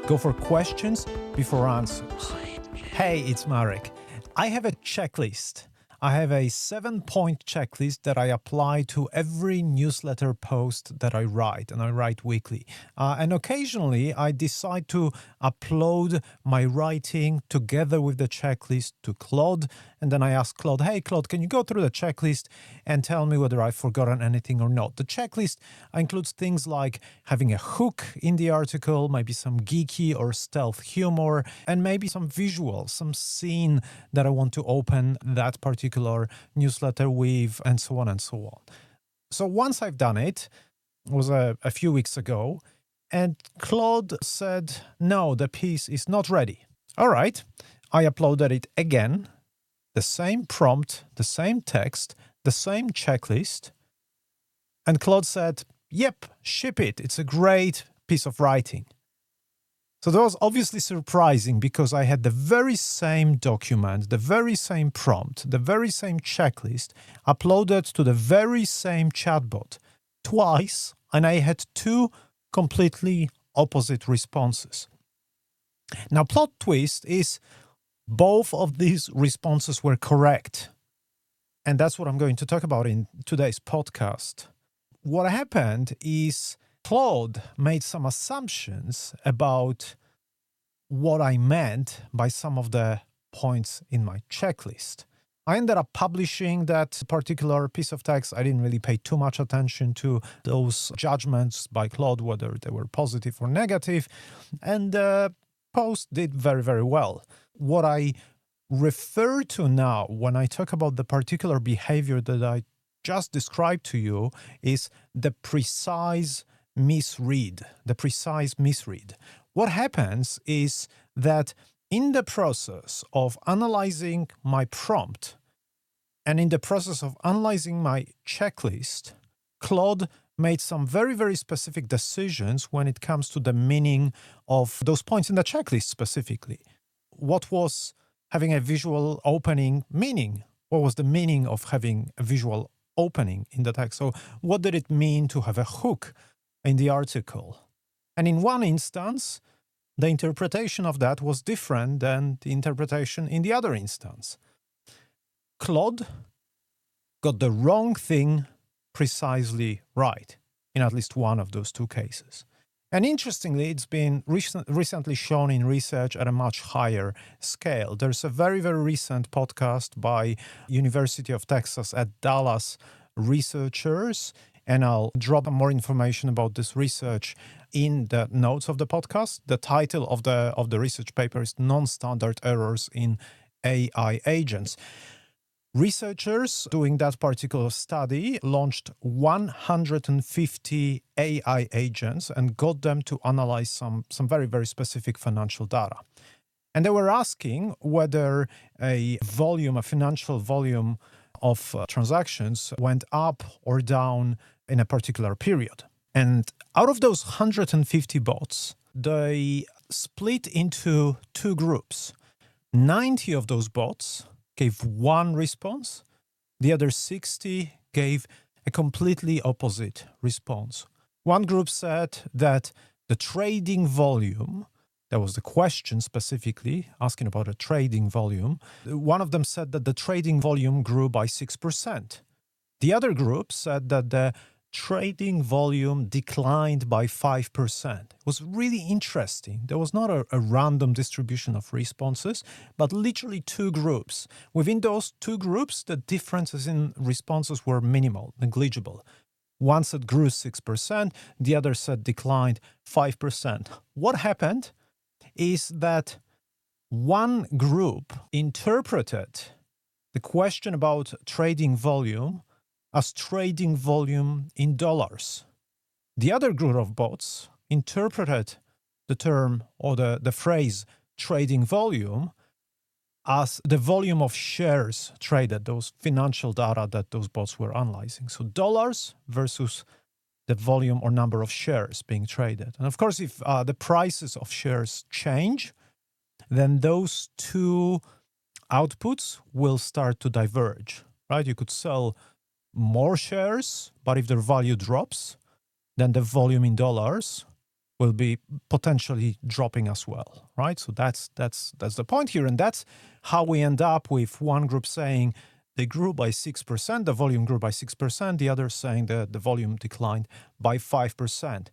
Go for questions before answers. Hey, it's Marek. I have a checklist. I have a 7-point checklist that I apply to every newsletter post that I write, and I write weekly. And occasionally I decide to upload my writing together with the checklist to Claude, and then I ask Claude, hey Claude, can you go through the checklist and tell me whether I've forgotten anything or not? The checklist includes things like having a hook in the article, maybe some geeky or stealth humor, and maybe some visuals, some scene that I want to open that particular newsletter with, and so on and so on. So once I've done it was a few weeks ago, and Claude said, no, the piece is not ready. All right, I uploaded it again, the same prompt, the same text, the same checklist, and Claude said, yep, ship it. It's a great piece of writing. So that was obviously surprising because I had the very same document, the very same prompt, the very same checklist uploaded to the very same chatbot twice, and I had two completely opposite responses. Now, plot twist is both of these responses were correct. And that's what I'm going to talk about in today's podcast. What happened is Claude made some assumptions about what I meant by some of the points in my checklist. I ended up publishing that particular piece of text. I didn't really pay too much attention to those judgments by Claude, whether they were positive or negative. And the post did very, very well. What I refer to now when I talk about the particular behavior that I just described to you is the precise misread. The precise misread. What happens is that in the process of analyzing my prompt and in the process of analyzing my checklist, Claude made some very, very specific decisions when it comes to the meaning of those points in the checklist specifically. What was having a visual opening meaning? What was the meaning of having a visual opening in the text? So what did it mean to have a hook in the article? And in one instance, the interpretation of that was different than the interpretation in the other instance. Claude got the wrong thing precisely right in at least one of those two cases. And interestingly, it's been recently shown in research at a much higher scale. There's a very, very recent podcast by University of Texas at Dallas researchers, and I'll drop more information about this research in the notes of the podcast. The title of the research paper is Non-Standard Errors in AI Agents. Researchers doing that particular study launched 150 AI agents and got them to analyze some very, very specific financial data. And they were asking whether a financial volume of transactions went up or down in a particular period. And out of those 150 bots, they split into two groups. 90 of those bots gave one response. The other 60 gave a completely opposite response. One group said that the trading volume, that was the question specifically, asking about a trading volume. One of them said that the trading volume grew by 6%. The other group said that the trading volume declined by 5%. It was really interesting. There was not a random distribution of responses, but literally two groups. Within those two groups, the differences in responses were minimal, negligible. One said grew 6%, the other said declined 5%. What happened is that one group interpreted the question about trading volume as trading volume in dollars. The other group of bots interpreted the term or the phrase trading volume as the volume of shares traded, those financial data that those bots were analyzing. So dollars versus the volume or number of shares being traded. And of course, if the prices of shares change, then those two outputs will start to diverge, right? You could sell more shares, but if their value drops, then the volume in dollars will be potentially dropping as well, right? So that's the point here, and that's how we end up with one group saying they grew by 6%, the volume grew by 6%, the other saying that the volume declined by 5%.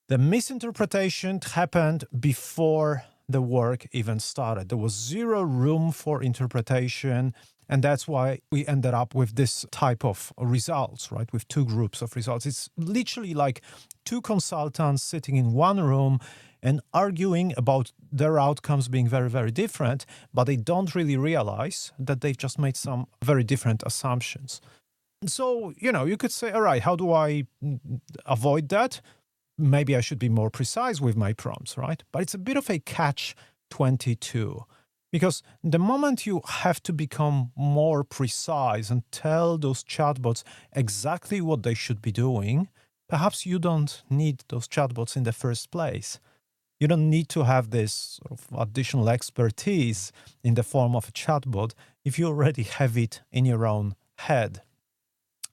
The misinterpretation happened before the work even started. There was zero room for interpretation, and that's why we ended up with this type of results, right? With two groups of results. It's literally like two consultants sitting in one room and arguing about their outcomes being very, very different, but they don't really realize that they've just made some very different assumptions. So, you could say, all right, how do I avoid that? Maybe I should be more precise with my prompts, right? But it's a bit of a catch-22, because the moment you have to become more precise and tell those chatbots exactly what they should be doing, perhaps you don't need those chatbots in the first place. You don't need to have this sort of additional expertise in the form of a chatbot if you already have it in your own head.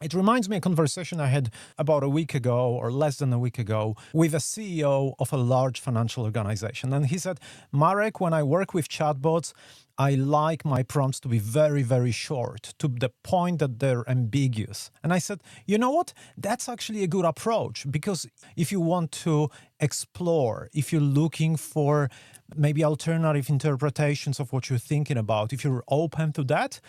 It reminds me of a conversation I had about a week ago or less than a week ago with a CEO of a large financial organization. And he said, Marek, when I work with chatbots, I like my prompts to be very, very short, to the point that they're ambiguous. And I said, you know what? That's actually a good approach, because if you want to explore, if you're looking for maybe alternative interpretations of what you're thinking about, if you're open to that,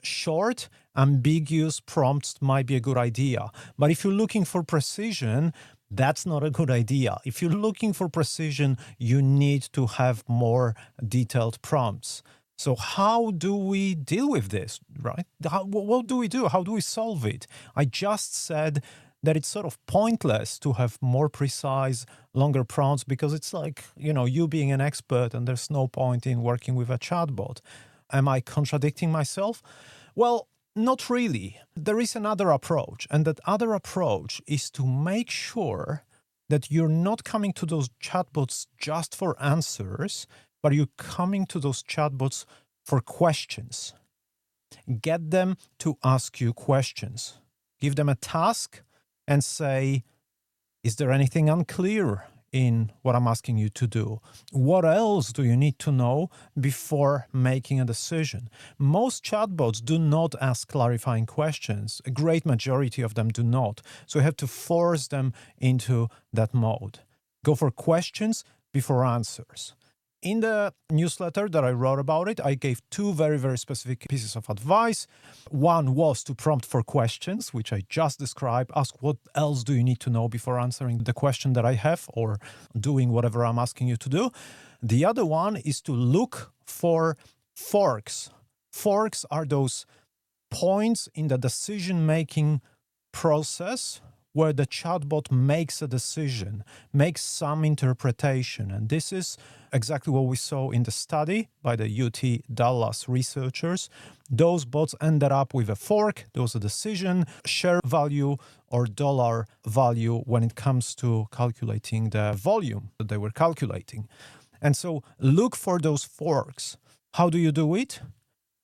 short, ambiguous prompts might be a good idea. But if you're looking for precision, that's not a good idea. If you're looking for precision, you need to have more detailed prompts. So how do we deal with this, right? What do we do? How do we solve it? I just said that it's sort of pointless to have more precise, longer prompts, because it's like, you being an expert and there's no point in working with a chatbot. Am I contradicting myself? Well, not really. There is another approach, and that other approach is to make sure that you're not coming to those chatbots just for answers, but you're coming to those chatbots for questions. Get them to ask you questions. Give them a task and say, is there anything unclear in what I'm asking you to do? What else do you need to know before making a decision? Most chatbots do not ask clarifying questions. A great majority of them do not. So you have to force them into that mode. Go for questions before answers. In the newsletter that I wrote about it, I gave two very, very specific pieces of advice. One was to prompt for questions, which I just described. Ask what else do you need to know before answering the question that I have or doing whatever I'm asking you to do. The other one is to look for forks. Forks are those points in the decision-making process where the chatbot makes a decision, makes some interpretation. And this is exactly what we saw in the study by the UT Dallas researchers. Those bots ended up with a fork. There was a decision, share value or dollar value when it comes to calculating the volume that they were calculating. And so look for those forks. How do you do it?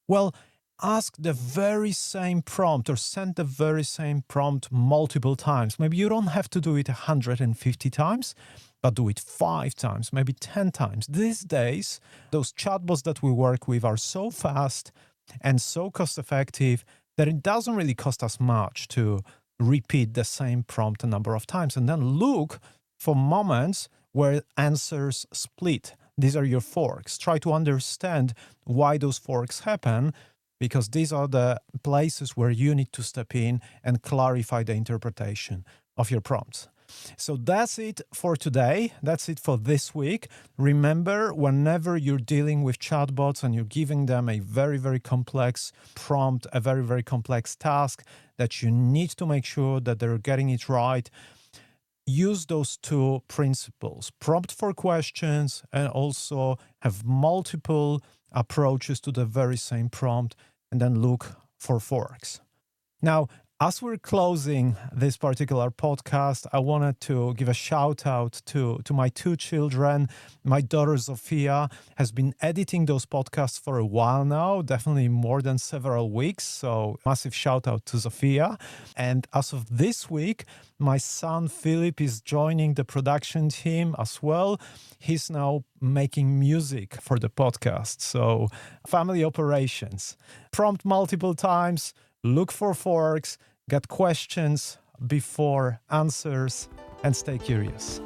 Well, ask the very same prompt or send the very same prompt multiple times. Maybe you don't have to do it 150 times, but do it 5 times, maybe 10 times. These days, those chatbots that we work with are so fast and so cost-effective that it doesn't really cost us much to repeat the same prompt a number of times, and then look for moments where answers split. These are your forks. Try to understand why those forks happen, because these are the places where you need to step in and clarify the interpretation of your prompts. So that's it for today. That's it for this week. Remember, whenever you're dealing with chatbots and you're giving them a very, very complex prompt, a very, very complex task, that you need to make sure that they're getting it right, use those two principles. Prompt for questions and also have multiple approaches to the very same prompt, and then look for forks. Now, As we're closing this particular podcast, I wanted to give a shout out to my two children. My daughter Zofia has been editing those podcasts for a while now, definitely more than several weeks. So massive shout out to Zofia. And as of this week, my son Philip is joining the production team as well. He's now making music for the podcast. So family operations. Prompt multiple times, look for forks, get questions before answers, and stay curious.